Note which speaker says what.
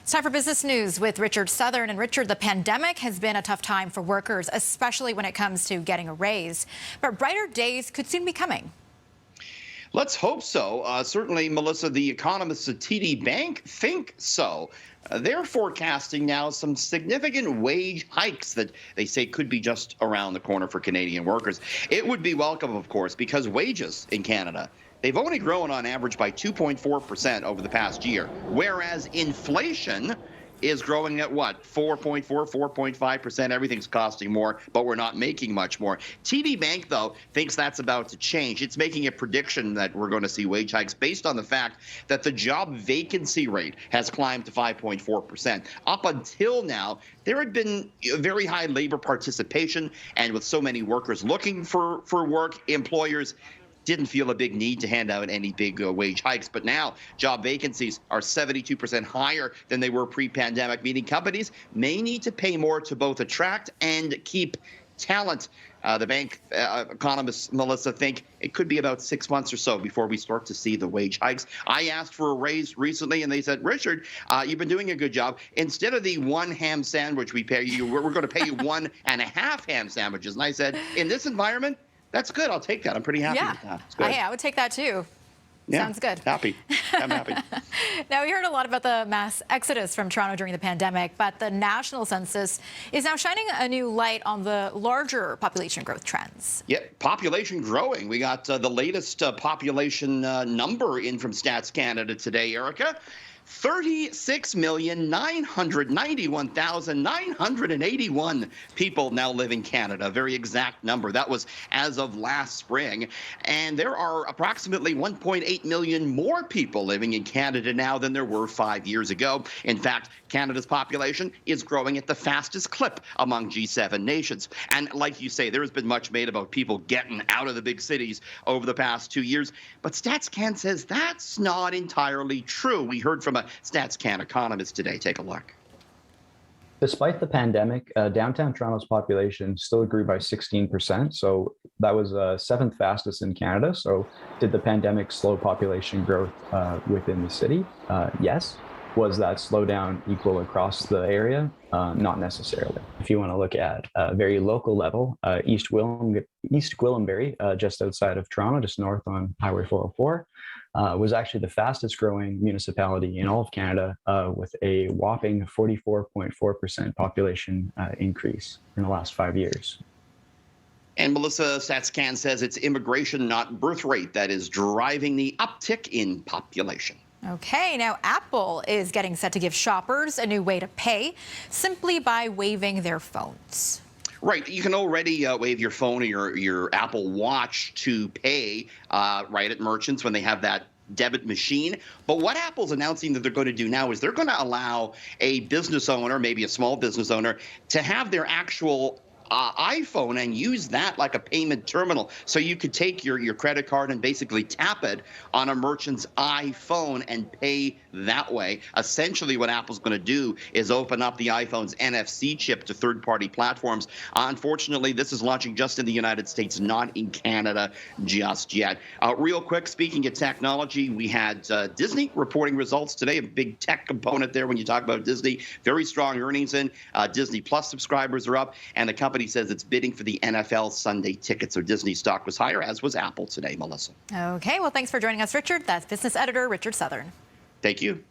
Speaker 1: It's time for business news with Richard Southern. And Richard, the pandemic has been a tough time for workers, especially when it comes to getting a raise. But brighter days could soon be coming.
Speaker 2: Let's hope so. Certainly, Melissa, the economists at TD Bank think so. They're forecasting now some significant wage hikes that they say could be just around the corner for Canadian workers. It would be welcome, of course, because wages in Canada, they've only grown on average by 2.4% over the past year, whereas inflation is growing at what? 4.4, 4.5%. Everything's costing more, but we're not making much more. TD Bank, though, thinks that's about to change. It's making a prediction that we're going to see wage hikes based on the fact that the job vacancy rate has climbed to 5.4%. Up until now, there had been very high labor participation, and with so many workers looking for work, employers didn't feel a big need to hand out any big wage hikes. But now job vacancies are 72% higher than they were pre-pandemic, meaning companies may need to pay more to both attract and keep talent. The bank economists, Melissa, think it could be about 6 months or so before we start to see the wage hikes. I asked for a raise recently, and they said, Richard, you've been doing a good job. Instead of the one ham sandwich we pay you, we're going to pay you 1.5 ham sandwiches. And I said, in this environment, that's good. I'll take that. I'm pretty happy with that. It's good.
Speaker 1: I would take that too.
Speaker 2: Yeah,
Speaker 1: sounds good.
Speaker 2: Happy. I'm happy.
Speaker 1: Now, we heard a lot about the mass exodus from Toronto during the pandemic, but the national census is now shining a new light on the larger population growth trends.
Speaker 2: Yeah, population growing. We got the latest population number in from Stats Canada today, Erica. 36,991,981 people now live in Canada, a very exact number. That was as of last spring. And there are approximately 1.8 million more people living in Canada now than there were 5 years ago. In fact, Canada's population is growing at the fastest clip among G7 nations. And like you say, there has been much made about people getting out of the big cities over the past 2 years. But StatsCan says that's not entirely true. We heard from a StatsCan economist today. Take a look.
Speaker 3: Despite the pandemic, downtown Toronto's population still grew by 16%. So that was seventh fastest in Canada. So did the pandemic slow population growth within the city? Yes. Was that slowdown equal across the area? Not necessarily. If you want to look at a very local level, East Gwillimbury, just outside of Toronto, just north on Highway 404, was actually the fastest growing municipality in all of Canada with a whopping 44.4% population increase in the last 5 years.
Speaker 2: And Melissa, StatsCan says it's immigration, not birth rate, that is driving the uptick in population.
Speaker 1: Okay, now Apple is getting set to give shoppers a new way to pay simply by waving their phones.
Speaker 2: Right. You can already wave your phone or your Apple Watch to pay right at merchants when they have that debit machine. But what Apple's announcing that they're going to do now is they're going to allow a business owner, maybe a small business owner, to have their actual iPhone and use that like a payment terminal. So you could take your credit card and basically tap it on a merchant's iPhone and pay that way. Essentially, what Apple's going to do is open up the iPhone's NFC chip to third-party platforms. Unfortunately, this is launching just in the United States, not in Canada just yet. Real quick, speaking of technology, we had Disney reporting results today, a big tech component there when you talk about Disney. Very strong earnings in. Disney Plus subscribers are up, and the company says it's bidding for the NFL Sunday ticket. So Disney stock was higher, as was Apple today, Melissa.
Speaker 1: Okay, well, thanks for joining us, Richard. That's business editor Richard Southern.
Speaker 2: Thank you.